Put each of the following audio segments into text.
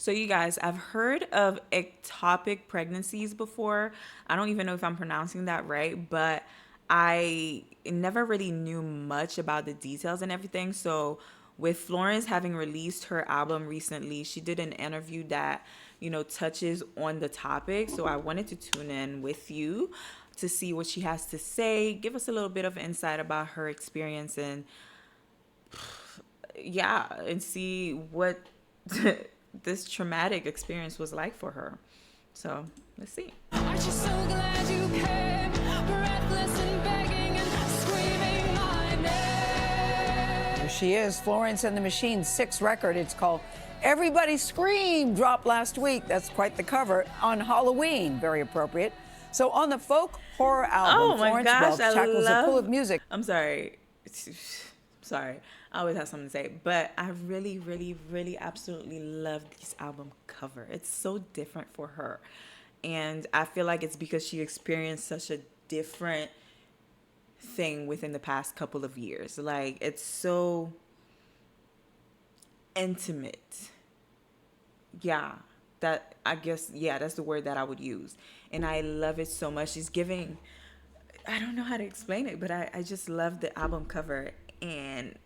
So you guys, I've heard of ectopic pregnancies before. I don't even know if I'm pronouncing that right, but I never really knew much about the details and everything. So with Florence having released her album recently, she did an interview that, touches on the topic. So I wanted to tune in with you to see what she has to say, give us a little bit of insight about her experience, and yeah, and see what this traumatic experience was like for her. So let's see. Aren't you so glad you came? Breathless and begging and screaming my name. Here she is, Florence and the Machine's sixth record. It's called Everybody Scream, dropped last week. That's quite the cover on Halloween, very appropriate. So on the folk horror album, Florence Welch tackles a pool of music. I'm sorry. Sorry. I always have something to say, but I really, really, really absolutely love this album cover. It's so different for her. And I feel like it's because she experienced such a different thing within the past couple of years. Like, it's so intimate. Yeah, that's the word that I would use. And I love it so much. She's giving, I don't know how to explain it, but I just love the album cover. And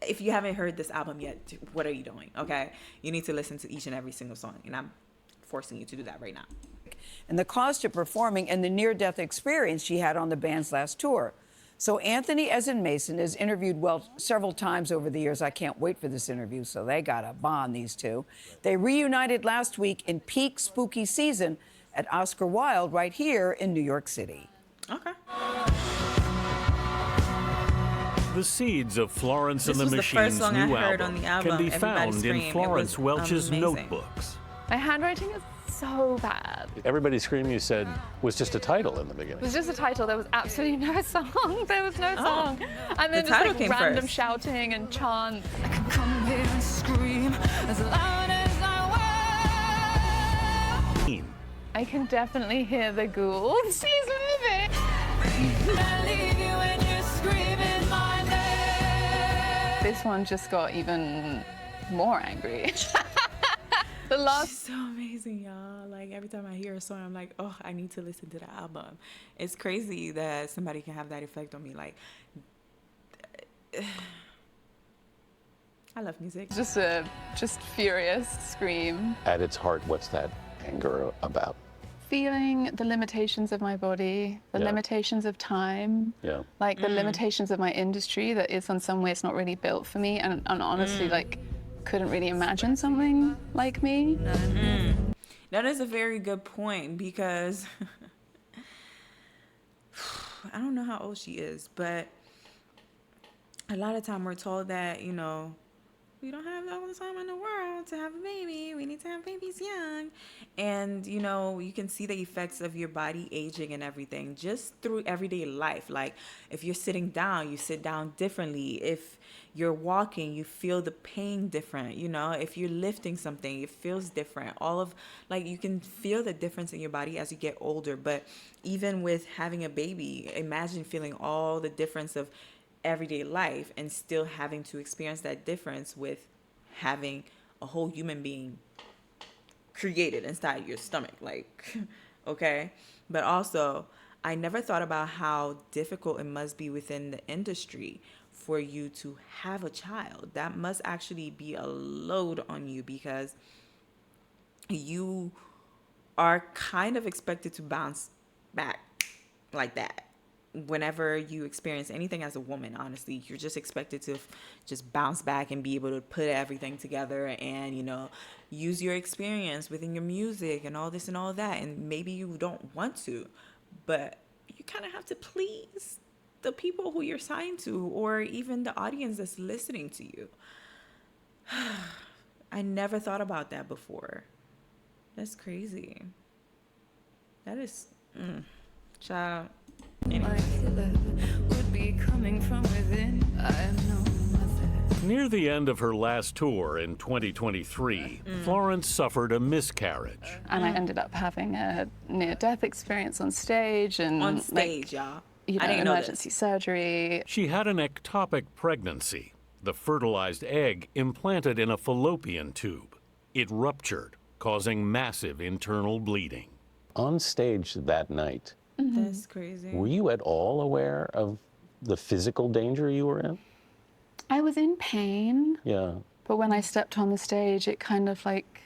if you haven't heard this album yet, what are you doing? Okay, you need to listen to each and every single song, and I'm forcing you to do that right now. And the cost of performing and the near-death experience she had on the band's last tour. So Anthony Ezen Mason has interviewed Welch several times over the years. I can't wait for this interview, so they got a bond, these two. They reunited last week in peak spooky season at Oscar Wilde right here in New York City. Okay. The seeds of Florence and the This was the first Machine's song I new heard on album the album, can be Everybody found Scream. in It Florence was Welch's amazing. notebooks. My handwriting is so bad. Everybody Scream, you said, was just a title in the It beginning. was just a title. There was absolutely no song. There was no song. And then The just title like came random first. shouting and chants. I can come here and scream as loud as I will. I can definitely hear the ghouls. She's living. I leave you when you're screaming my name. This one just got even more angry. The last She's so amazing, y'all. Like, every time I hear a song, I'm like, oh, I need to listen to the album. It's crazy that somebody can have that effect on me. Like, I love music. just a furious scream. At its heart, what's that anger about? Feeling the limitations of my body, the Yeah. limitations of time, Yeah. like the limitations of my industry that is in some ways not really built for me, and honestly, like, couldn't really imagine something like me. That is a very good point, because I don't know how old she is, but a lot of time we're told that, we don't have all the time in the world to have a baby. We need to have babies young. And, you can see the effects of your body aging and everything just through everyday life. Like, if you're sitting down, you sit down differently. If you're walking, you feel the pain different. If you're lifting something, it feels different. You can feel the difference in your body as you get older. But even with having a baby, imagine feeling all the difference of everyday life and still having to experience that difference with having a whole human being created inside your stomach. Like, okay. But also, I never thought about how difficult it must be within the industry for you to have a child. That must actually be a load on you, because you are kind of expected to bounce back like that. Whenever you experience anything as a woman, honestly, you're just expected to just bounce back and be able to put everything together and, use your experience within your music and all this and all that. And maybe you don't want to, but you kind of have to please the people who you're signed to, or even the audience that's listening to you. I never thought about that before. That's crazy. That is, child. My killer would be coming from within. I am no mother. Near the end of her last tour in 2023, Florence suffered a miscarriage. And I ended up having a near-death experience on stage, and On stage, y'all. I didn't know emergency this. surgery. She had an ectopic pregnancy, the fertilized egg implanted in a fallopian tube. It ruptured, causing massive internal bleeding. On stage that night, That's crazy. were you at all aware of the physical danger you were in? I was in pain, Yeah. but when I stepped on the stage, it kind of like,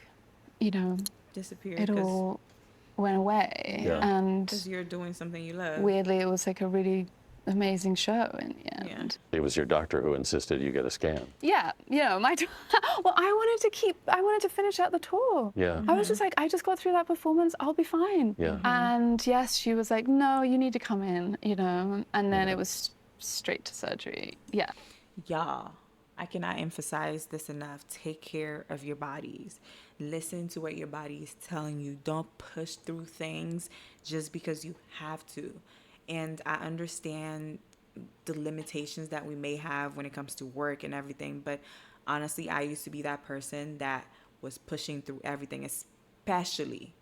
you know, Disappeared it all went away. Yeah. And because you're doing something you love. weirdly, it was like a really amazing show in the end. It was your doctor who insisted you get a scan. Yeah, you know, well, I wanted to finish out the tour. Yeah. I was just like, I just got through that performance, I'll be fine. Yeah. And yes, she was like, no, you need to come in, you know, and then it was straight to surgery. Yeah. Y'all, I cannot emphasize this enough. Take care of your bodies. Listen to what your body is telling you. Don't push through things just because you have to. And I understand the limitations that we may have when it comes to work and everything. But honestly, I used to be that person that was pushing through everything, especially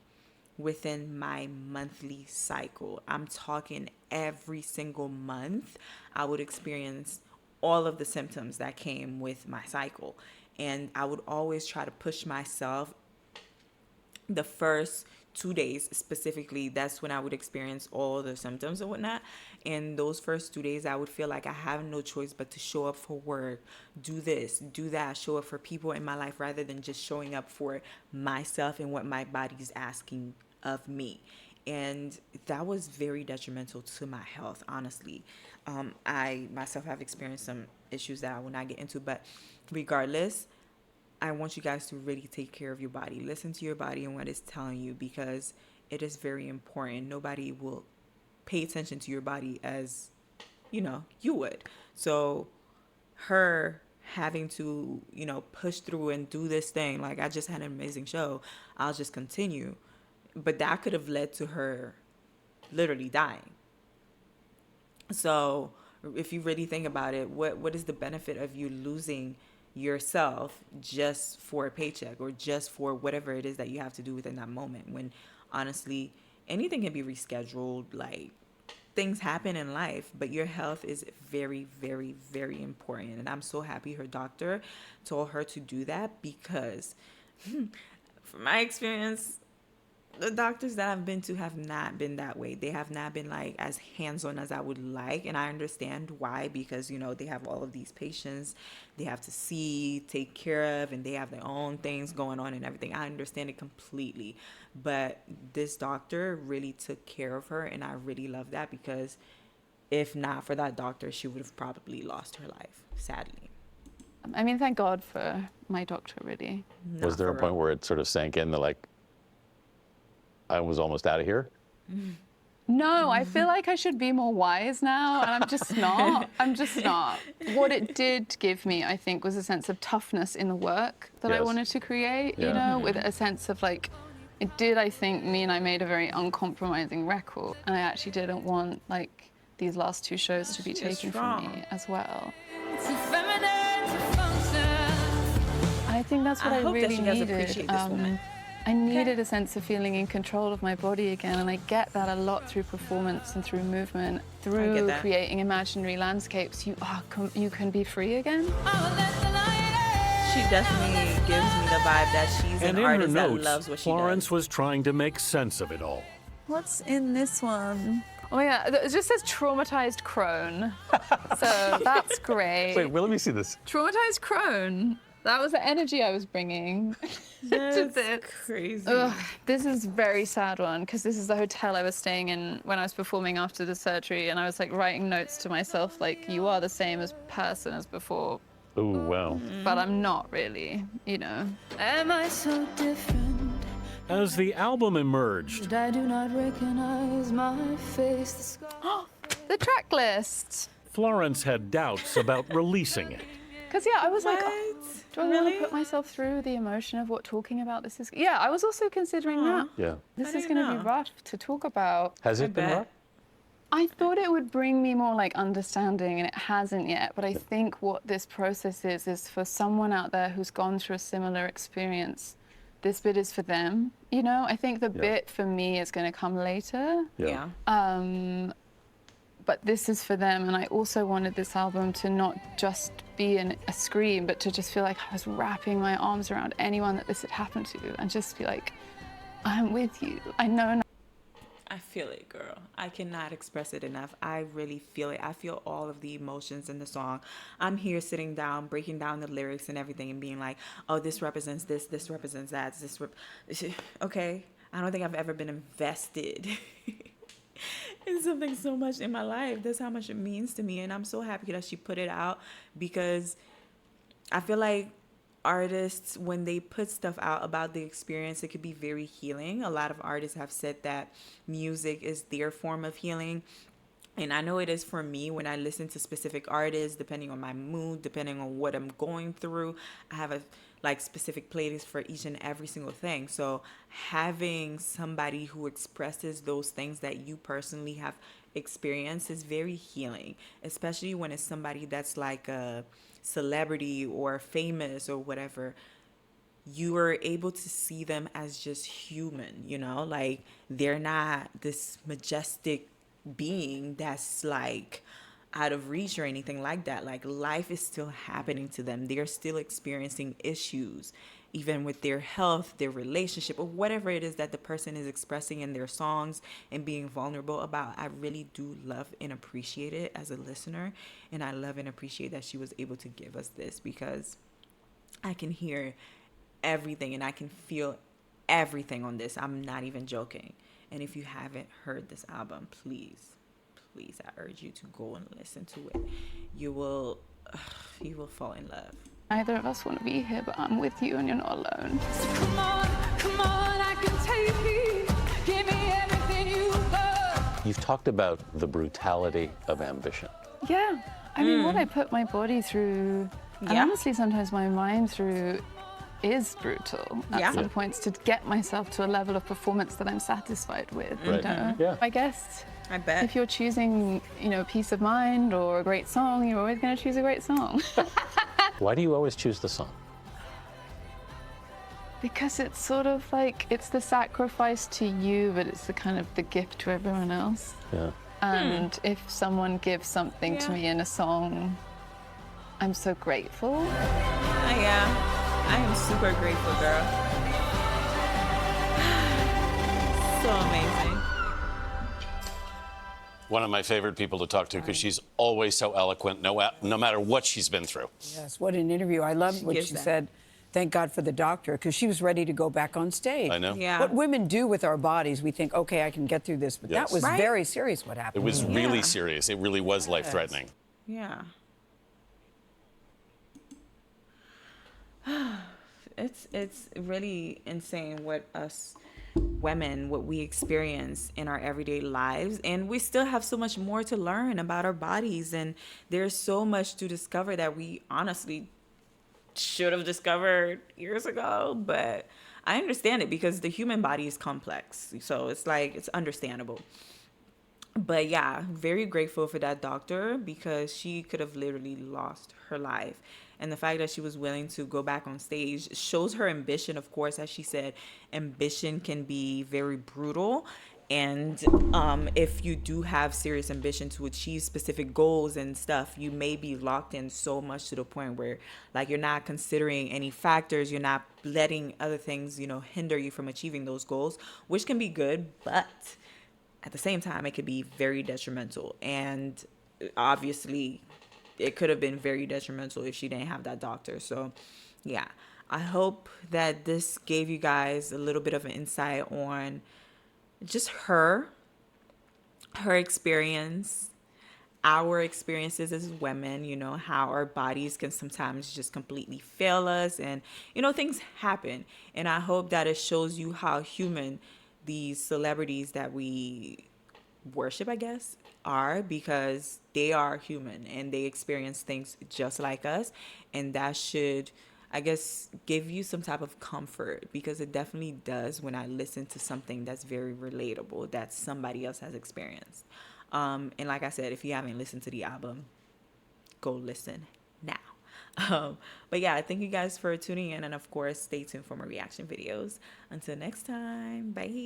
within my monthly cycle. I'm talking every single month, I would experience all of the symptoms that came with my cycle. And I would always try to push myself. The first 2 days specifically, that's when I would experience all the symptoms and whatnot. And those first 2 days, I would feel like I have no choice but to show up for work, do this, do that, show up for people in my life rather than just showing up for myself and what my body's asking of me. And that was very detrimental to my health, honestly. I myself have experienced some issues that I will not get into, but regardless, I want you guys to really take care of your body. Listen to your body and what it's telling you, because it is very important. Nobody will pay attention to your body as, you know, you would. So her having to, you know, push through and do this thing, like, I just had an amazing show, I'll just continue. But that could have led to her literally dying. So if you really think about it, what is the benefit of you losing yourself just for a paycheck or just for whatever it is that you have to do within that moment, when honestly anything can be rescheduled? Like, things happen in life, but your health is very, very, very important. And I'm so happy her doctor told her to do that, because from my experience, the doctors that I've been to have not been that way. They have not been like as hands-on as I would like. And I understand why, because, you know, they have all of these patients they have to see, take care of, and they have their own things going on and everything. I understand it completely. But this doctor really took care of her, and I really love that, because if not for that doctor, she would have probably lost her life, sadly. I mean, thank God for my doctor, really. Was there a point where it sort of sank in, like, I was almost out of here? No, I feel like I should be more wise now, and I'm just not. I'm just not. What it did give me, I think, was a sense of toughness in the work that I Yes. wanted to create, you Yeah. know, with a sense of like, it did, I think, mean I made a very uncompromising record, and I actually didn't want, like, these last two shows to be She is taken from strong. me as well. Too feminine to function. And I think that's what I I hope that really she does needed. appreciate this woman. I needed a sense of feeling in control of my body again, and I get that a lot through performance and through movement, through that. creating imaginary landscapes. You can be free again. I will let the light She definitely gives me the vibe that she's And an in her artist that notes, loves what she Florence does. was trying to make sense of it all. What's in this one? Oh yeah, it just says traumatized crone. So that's great. Wait, well, let me see this. Traumatized crone. That was the energy I was bringing to That's this. crazy. Ugh, this is a very sad one, because this is the hotel I was staying in when I was performing after the surgery, and I was like writing notes to myself like, you are the same as person as before, Oh, wow. but I'm not really, you know. Am I so different As the album emerged, that I do not recognize my face? The scar The track list. Florence had doubts about releasing it. Because yeah, I was like, What? oh, do I want Really? to put myself through the emotion of what talking about this is? Yeah, I was also considering that. Yeah. This I is didn't going to know. be rough to talk about. Has I it been bet. rough? I thought it would bring me more like understanding, and it hasn't yet. But I think what this process is for someone out there who's gone through a similar experience, this bit is for them. You know, I think the bit for me is going to come later. Yeah. but this is for them. And I also wanted this album to not just be a scream, but to just feel like I was wrapping my arms around anyone that this had happened to and just be like, I'm with you. I know. I feel it, girl. I cannot express it enough. I really feel it. I feel all of the emotions in the song. I'm here sitting down, breaking down the lyrics and everything and being like, oh, this represents this represents that. Okay. I don't think I've ever been invested in something so much in my life. That's how much it means to me. And I'm so happy that she put it out, because I feel like artists, when they put stuff out about the experience, it could be very healing. A lot of artists have said that music is their form of healing. And I know it is for me when I listen to specific artists, depending on my mood, depending on what I'm going through. I have a specific playlist for each and every single thing. So having somebody who expresses those things that you personally have experienced is very healing, especially when it's somebody that's like a celebrity or famous or whatever. You are able to see them as just human, like they're not this majestic being that's like out of reach or anything like that. Like life is still happening to them. They're still experiencing issues, even with their health, their relationship, or whatever it is that the person is expressing in their songs and being vulnerable about. I really do love and appreciate it as a listener. And I love and appreciate that she was able to give us this, because I can hear everything and I can feel everything on this. I'm not even joking. And if you haven't heard this album, please, I urge you to go and listen to it. You will fall in love. Neither of us want to be here, but I'm with you and you're not alone. So come on, I can take it. Give me everything you got. You've talked about the brutality of ambition. Yeah. I mean, what I put my body through, and Yeah. honestly, sometimes my mind through, is brutal at Yeah. some points, to get myself to a level of performance that I'm satisfied with. Right. Yeah. I guess I bet. if you're choosing, peace of mind or a great song, you're always going to choose a great song. Why do you always choose the song? Because it's sort of like, it's the sacrifice to you, but it's the kind of the gift to everyone else. Yeah. And if someone gives something to Yeah. me in a song, I'm so grateful. I am super grateful, girl. So amazing. One of my favorite people to talk to, because she's always so eloquent, no matter what she's been through. Yes, what an interview. I loved what gives she that. said. Thank God for the doctor, because she was ready to go back on stage. I know. Yeah. What women do with our bodies, we think, okay, I can get through this. But Yes. that was Right? very serious what It happened. was really Yeah. serious. It really was life-threatening. Yeah. It's really insane what us women, what we experience in our everyday lives, and we still have so much more to learn about our bodies, and there's so much to discover that we honestly should have discovered years ago. But I understand it, because the human body is complex, so it's understandable. But yeah, very grateful for that doctor, because she could have literally lost her life. And the fact that she was willing to go back on stage shows her ambition. Of course, as she said, ambition can be very brutal. And if you do have serious ambition to achieve specific goals and stuff, you may be locked in so much to the point where you're not considering any factors. You're not letting other things, hinder you from achieving those goals, which can be good. But at the same time, it could be very detrimental. And obviously, it could have been very detrimental if she didn't have that doctor. So, yeah, I hope that this gave you guys a little bit of an insight on just her experience, our experiences as women, how our bodies can sometimes just completely fail us, and, things happen. And I hope that it shows you how human these celebrities that we worship, I guess, are, because they are human and they experience things just like us. And that should, I guess, give you some type of comfort, because it definitely does when I listen to something that's very relatable that somebody else has experienced. And like I said, if you haven't listened to the album, go listen now. But yeah, thank you guys for tuning in, and of course, stay tuned for more reaction videos. Until next time, bye.